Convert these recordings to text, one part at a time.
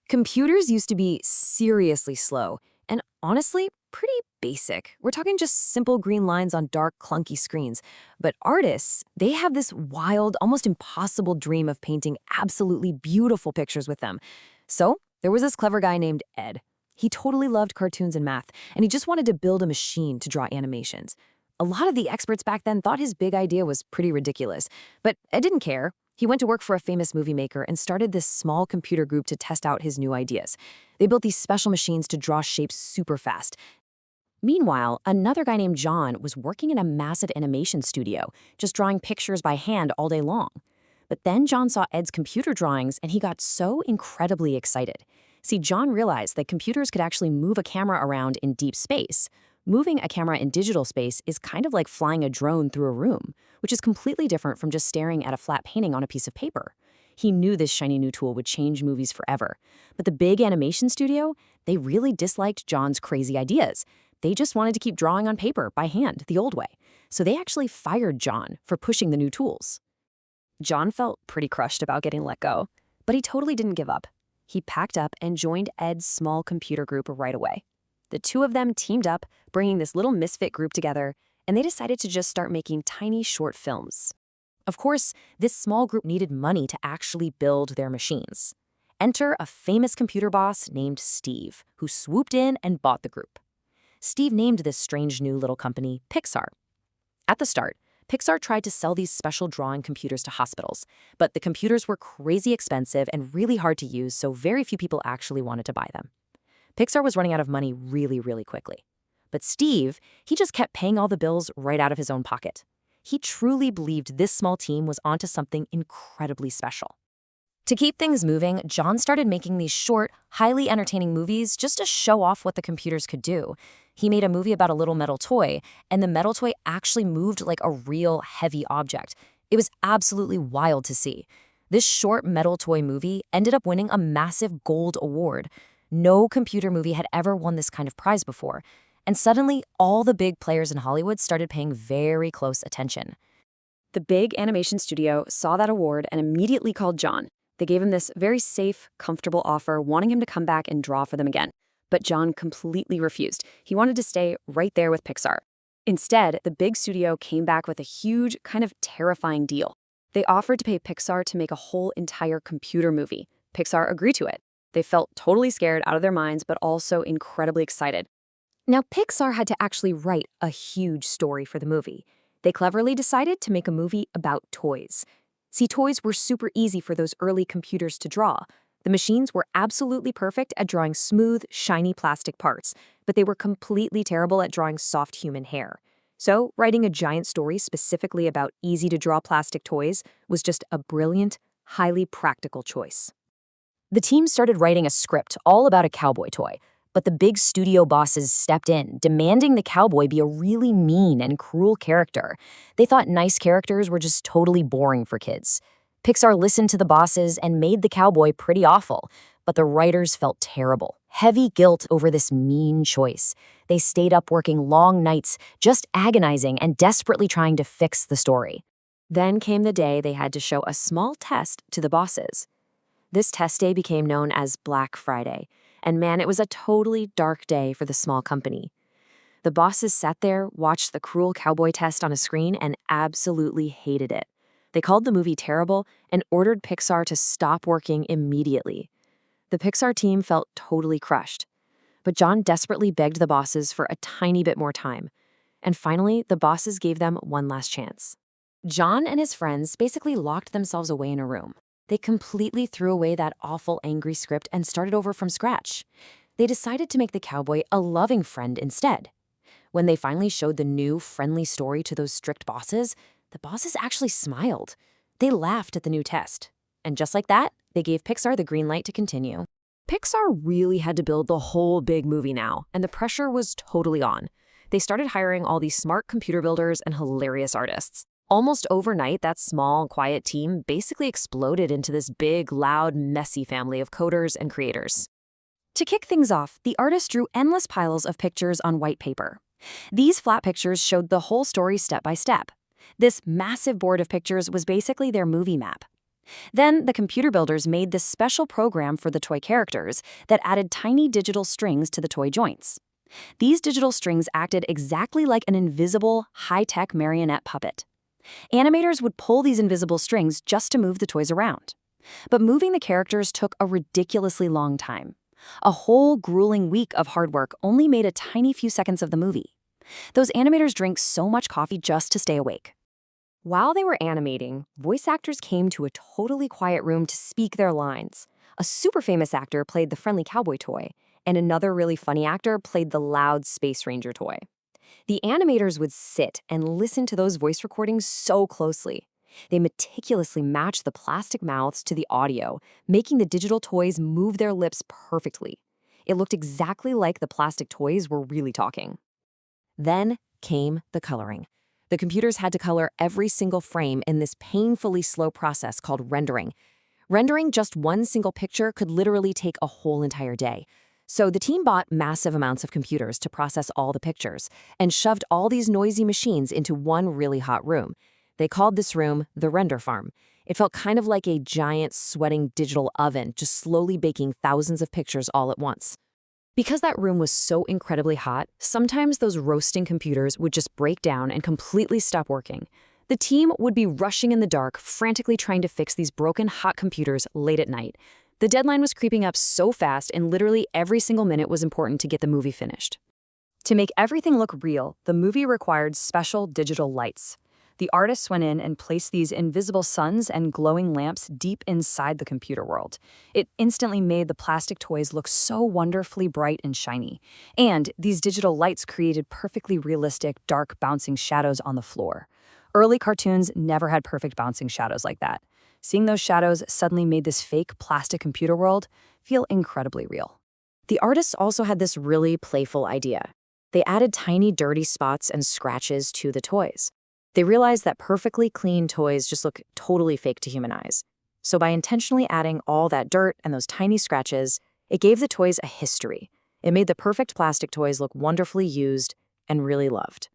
Computers used to be seriously slow and honestly pretty basic. We're talking just simple green lines on dark, clunky screens. But artists, they have this wild, almost impossible dream of painting absolutely beautiful pictures with them. So there was this clever guy named Ed. He totally loved cartoons and math, and he just wanted to build a machine to draw animations. A lot of the experts back then thought his big idea was pretty ridiculous, but Ed didn't care. He went to work for a famous movie maker and started this small computer group to test out his new ideas. They built these special machines to draw shapes super fast. Meanwhile, another guy named John was working in a massive animation studio, just drawing pictures by hand all day long. But then John saw Ed's computer drawings and he got so incredibly excited. See, John realized that computers could actually move a camera around in deep space. Moving a camera in digital space is kind of like flying a drone through a room, which is completely different from just staring at a flat painting on a piece of paper. He knew this shiny new tool would change movies forever. But the big animation studio, they really disliked John's crazy ideas. They just wanted to keep drawing on paper by hand the old way. So they actually fired John for pushing the new tools. John felt pretty crushed about getting let go, but he totally didn't give up. He packed up and joined Ed's small computer group right away. The two of them teamed up, bringing this little misfit group together, and they decided to just start making tiny short films. Of course, this small group needed money to actually build their machines. Enter a famous computer boss named Steve, who swooped in and bought the group. Steve named this strange new little company Pixar. At the start, Pixar tried to sell these special drawing computers to hospitals, but the computers were crazy expensive and really hard to use, so very few people actually wanted to buy them. Pixar was running out of money really quickly. But Steve, he just kept paying all the bills right out of his own pocket. He truly believed this small team was onto something incredibly special. To keep things moving, John started making these short, highly entertaining movies just to show off what the computers could do. He made a movie about a little metal toy, and the metal toy actually moved like a real heavy object. It was absolutely wild to see. This short metal toy movie ended up winning a massive gold award. No computer movie had ever won this kind of prize before. And suddenly, all the big players in Hollywood started paying very close attention. The big animation studio saw that award and immediately called John. They gave him this very safe, comfortable offer, wanting him to come back and draw for them again. But John completely refused. He wanted to stay right there with Pixar. Instead, the big studio came back with a huge, kind of terrifying deal. They offered to pay Pixar to make a whole entire computer movie. Pixar agreed to it. They felt totally scared out of their minds, but also incredibly excited. Now, Pixar had to actually write a huge story for the movie. They cleverly decided to make a movie about toys. See, toys were super easy for those early computers to draw. The machines were absolutely perfect at drawing smooth, shiny plastic parts, but they were completely terrible at drawing soft human hair. So, writing a giant story specifically about easy-to-draw plastic toys was just a brilliant, highly practical choice. The team started writing a script all about a cowboy toy, but the big studio bosses stepped in, demanding the cowboy be a really mean and cruel character. They thought nice characters were just totally boring for kids. Pixar listened to the bosses and made the cowboy pretty awful, but the writers felt terrible, heavy guilt over this mean choice. They stayed up working long nights, just agonizing and desperately trying to fix the story. Then came the day they had to show a small test to the bosses. This test day became known as Black Friday, and man, it was a totally dark day for the small company. The bosses sat there, watched the cruel cowboy test on a screen, and absolutely hated it. They called the movie terrible and ordered Pixar to stop working immediately. The Pixar team felt totally crushed, but John desperately begged the bosses for a tiny bit more time. And finally, the bosses gave them one last chance. John and his friends basically locked themselves away in a room. They completely threw away that awful, angry script and started over from scratch. They decided to make the cowboy a loving friend instead. When they finally showed the new, friendly story to those strict bosses, the bosses actually smiled. They laughed at the new test. And just like that, they gave Pixar the green light to continue. Pixar really had to build the whole big movie now, and the pressure was totally on. They started hiring all these smart computer builders and hilarious artists. Almost overnight, that small, quiet team basically exploded into this big, loud, messy family of coders and creators. To kick things off, the artist drew endless piles of pictures on white paper. These flat pictures showed the whole story step by step. This massive board of pictures was basically their movie map. Then the computer builders made this special program for the toy characters that added tiny digital strings to the toy joints. These digital strings acted exactly like an invisible, high-tech marionette puppet. Animators would pull these invisible strings just to move the toys around. But moving the characters took a ridiculously long time. A whole grueling week of hard work only made a tiny few seconds of the movie. Those animators drank so much coffee just to stay awake. While they were animating, voice actors came to a totally quiet room to speak their lines. A super famous actor played the friendly cowboy toy, and another really funny actor played the loud Space Ranger toy. The animators would sit and listen to those voice recordings so closely. They meticulously matched the plastic mouths to the audio, making the digital toys move their lips perfectly. It looked exactly like the plastic toys were really talking. Then came the coloring. The computers had to color every single frame in this painfully slow process called rendering. Rendering just one single picture could literally take a whole entire day. So the team bought massive amounts of computers to process all the pictures and shoved all these noisy machines into one really hot room. They called this room the render farm. It felt kind of like a giant sweating digital oven, just slowly baking thousands of pictures all at once. Because that room was so incredibly hot, sometimes those roasting computers would just break down and completely stop working. The team would be rushing in the dark, frantically trying to fix these broken hot computers late at night. The deadline was creeping up so fast, and literally every single minute was important to get the movie finished. To make everything look real, the movie required special digital lights. The artists went in and placed these invisible suns and glowing lamps deep inside the computer world. It instantly made the plastic toys look so wonderfully bright and shiny. And these digital lights created perfectly realistic, dark, bouncing shadows on the floor. Early cartoons never had perfect bouncing shadows like that. Seeing those shadows suddenly made this fake plastic computer world feel incredibly real. The artists also had this really playful idea. They added tiny dirty spots and scratches to the toys. They realized that perfectly clean toys just look totally fake to human eyes. So by intentionally adding all that dirt and those tiny scratches, it gave the toys a history. It made the perfect plastic toys look wonderfully used and really loved.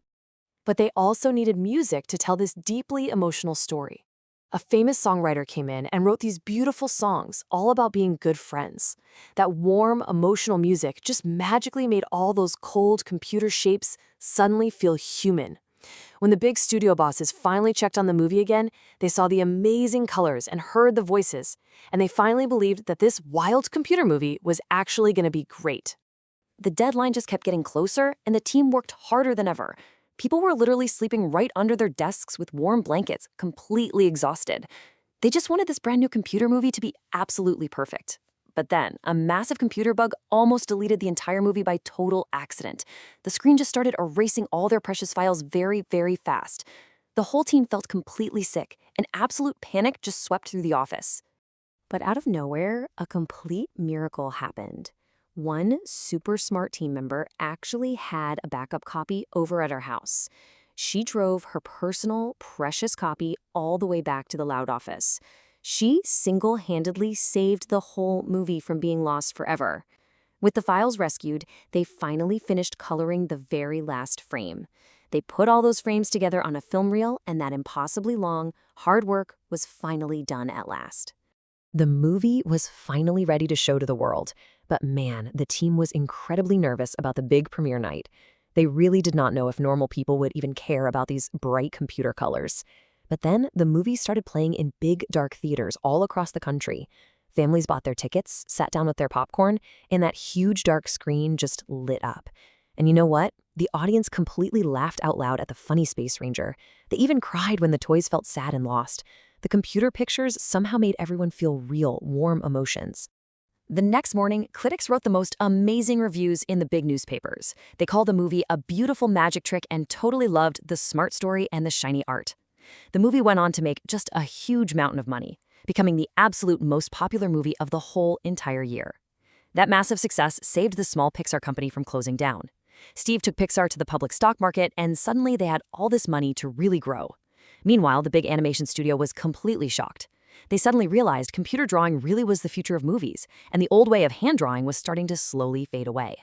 But they also needed music to tell this deeply emotional story. A famous songwriter came in and wrote these beautiful songs all about being good friends. That warm, emotional music just magically made all those cold computer shapes suddenly feel human. When the big studio bosses finally checked on the movie again, they saw the amazing colors and heard the voices, and they finally believed that this wild computer movie was actually going to be great. The deadline just kept getting closer, and the team worked harder than ever. People were literally sleeping right under their desks with warm blankets, completely exhausted. They just wanted this brand new computer movie to be absolutely perfect. But then, a massive computer bug almost deleted the entire movie by total accident. The screen just started erasing all their precious files very, very fast. The whole team felt completely sick, and absolute panic just swept through the office. But out of nowhere, a complete miracle happened. One super smart team member actually had a backup copy over at her house. She drove her personal, precious copy all the way back to the Loud office. She single-handedly saved the whole movie from being lost forever. With the files rescued, they finally finished coloring the very last frame. They put all those frames together on a film reel, and that impossibly long, hard work was finally done at last. The movie was finally ready to show to the world, but man, the team was incredibly nervous about the big premiere night. They really did not know if normal people would even care about these bright computer colors. But then the movie started playing in big, dark theaters all across the country. Families bought their tickets, sat down with their popcorn, and that huge dark screen just lit up. And you know what? The audience completely laughed out loud at the funny Space Ranger. They even cried when the toys felt sad and lost. The computer pictures somehow made everyone feel real, warm emotions. The next morning, critics wrote the most amazing reviews in the big newspapers. They called the movie a beautiful magic trick and totally loved the smart story and the shiny art. The movie went on to make just a huge mountain of money, becoming the absolute most popular movie of the whole entire year. That massive success saved the small Pixar company from closing down. Steve took Pixar to the public stock market, and suddenly they had all this money to really grow. Meanwhile, the big animation studio was completely shocked. They suddenly realized computer drawing really was the future of movies, and the old way of hand drawing was starting to slowly fade away.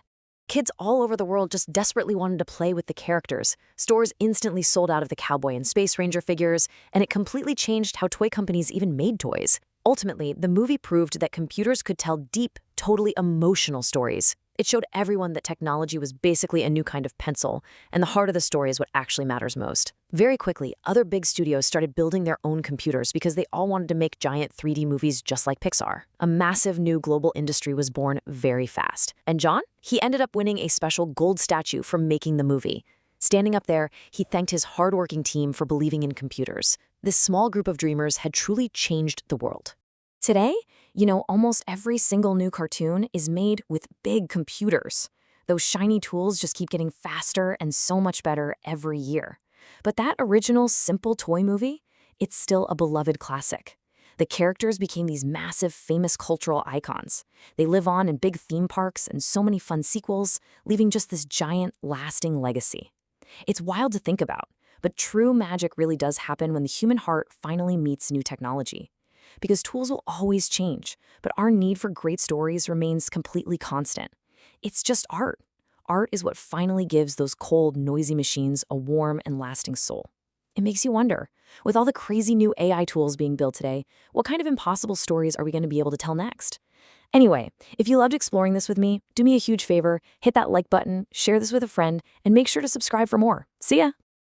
Kids all over the world just desperately wanted to play with the characters. Stores instantly sold out of the Cowboy and Space Ranger figures, and it completely changed how toy companies even made toys. Ultimately, the movie proved that computers could tell deep, totally emotional stories. It showed everyone that technology was basically a new kind of pencil, and the heart of the story is what actually matters most. Very quickly, other big studios started building their own computers because they all wanted to make giant 3D movies just like Pixar. A massive new global industry was born very fast. And John? He ended up winning a special gold statue for making the movie. Standing up there, he thanked his hardworking team for believing in computers. This small group of dreamers had truly changed the world. Today, almost every single new cartoon is made with big computers. Those shiny tools just keep getting faster and so much better every year. But that original simple toy movie, it's still a beloved classic. The characters became these massive, famous cultural icons. They live on in big theme parks and so many fun sequels, leaving just this giant, lasting legacy. It's wild to think about, but true magic really does happen when the human heart finally meets new technology. Because tools will always change, but our need for great stories remains completely constant. It's just art. Art is what finally gives those cold, noisy machines a warm and lasting soul. It makes you wonder, with all the crazy new AI tools being built today, what kind of impossible stories are we going to be able to tell next? Anyway, if you loved exploring this with me, do me a huge favor, hit that like button, share this with a friend, and make sure to subscribe for more. See ya!